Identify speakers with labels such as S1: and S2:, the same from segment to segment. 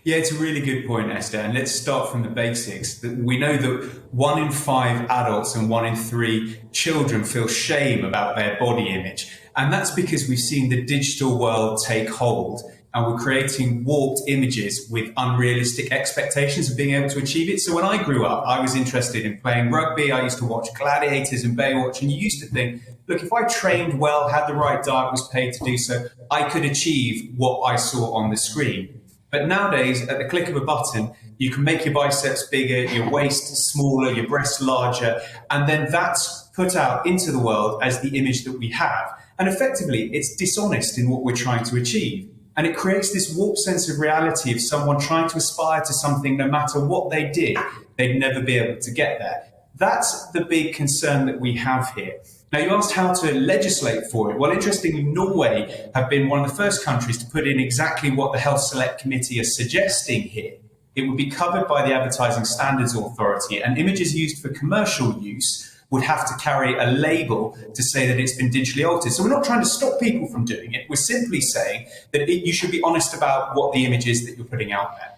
S1: Yeah, it's a really good point, Esther. And let's start from the basics. We know that 1 in 5 adults and 1 in 3 children feel shame about their body image. And that's because we've seen the digital world take hold and we're creating warped images with unrealistic expectations of being able to achieve it. So when I grew up, I was interested in playing rugby. I used to watch Gladiators and Baywatch. And you used to think, look, if I trained well, had the right diet, was paid to do so, I could achieve what I saw on the screen. But nowadays, at the click of a button, you can make your biceps bigger, your waist smaller, your breasts larger, and then that's put out into the world as the image that we have. And effectively, it's dishonest in what we're trying to achieve. And it creates this warped sense of reality of someone trying to aspire to something no matter what they did, they'd never be able to get there. That's the big concern that we have here. Now, you asked how to legislate for it. Well, interestingly, Norway have been one of the first countries to put in exactly what the Health Select Committee are suggesting here. It would be covered by the Advertising Standards Authority, and images used for commercial use would have to carry a label to say that it's been digitally altered. So we're not trying to stop people from doing it. We're simply saying that you should be honest about what the image is that you're putting out there.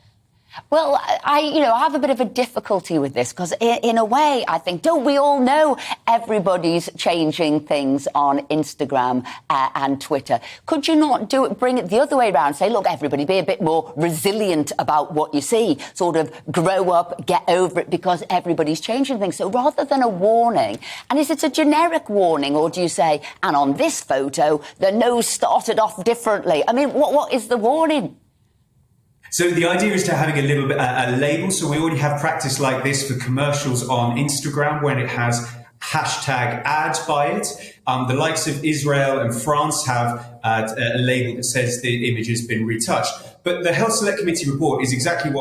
S2: Well, I have a bit of a difficulty with this because in a way, I think, don't we all know everybody's changing things on Instagram and Twitter? Could you not bring it the other way around? Say, look, everybody, be a bit more resilient about what you see, sort of grow up, get over it because everybody's changing things. So rather than a warning, and is it a generic warning or do you say, and on this photo, the nose started off differently? I mean, what is the warning?
S1: So the idea is to having a little bit a label. So we already have practice like this for commercials on Instagram when it has hashtag ads by it. The likes of Israel and France have a label that says the image has been retouched. But the Health Select Committee report is exactly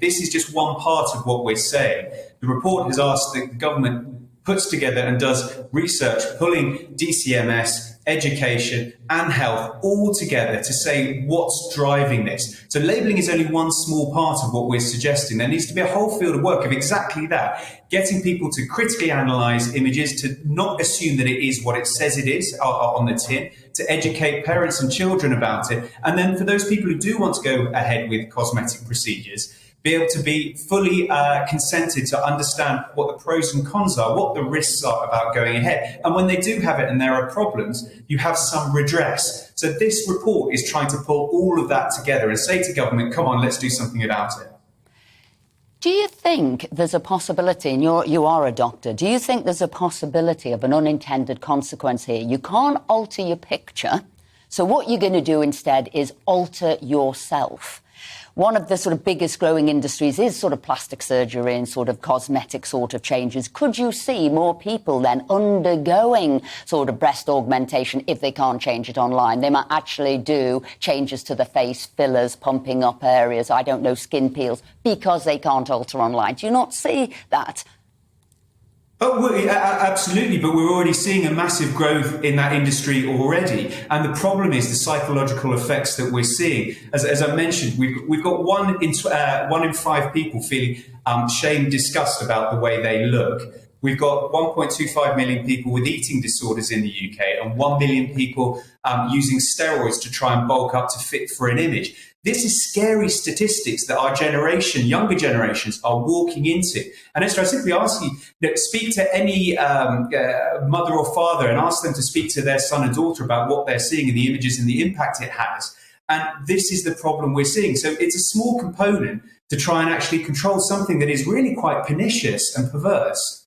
S1: this is just one part of what we're saying. The report has asked that the government puts together and does research, pulling DCMS, education and health all together to say what's driving this. So labeling is only one small part of what we're suggesting. There needs to be a whole field of work of exactly that, getting people to critically analyse images, to not assume that it is what it says it is on the tin, to educate parents and children about it. And then for those people who do want to go ahead with cosmetic procedures, be able to be fully consented to understand what the pros and cons are, what the risks are about going ahead. And when they do have it and there are problems, you have some redress. So this report is trying to pull all of that together and say to government, come on, let's do something about it.
S2: Do you think there's a possibility, and you are a doctor, do you think there's a possibility of an unintended consequence here? You can't alter your picture, so what you're going to do instead is alter yourself. One of the sort of biggest growing industries is sort of plastic surgery and sort of cosmetic sort of changes. Could you see more people then undergoing sort of breast augmentation if they can't change it online? They might actually do changes to the face, fillers, pumping up areas, I don't know, skin peels, because they can't alter online. Do you not see that?
S1: Oh, well, absolutely, but we're already seeing a massive growth in that industry already. And the problem is the psychological effects that we're seeing. As I mentioned, we've got 1 in 5 people feeling shame, disgust about the way they look. We've got 1.25 million people with eating disorders in the UK and 1 million people using steroids to try and bulk up to fit for an image. This is scary statistics that our generation, younger generations, are walking into. And Esther, I simply ask you that speak to any mother or father and ask them to speak to their son and daughter about what they're seeing in the images and the impact it has. And this is the problem we're seeing. So it's a small component to try and actually control something that is really quite pernicious and perverse.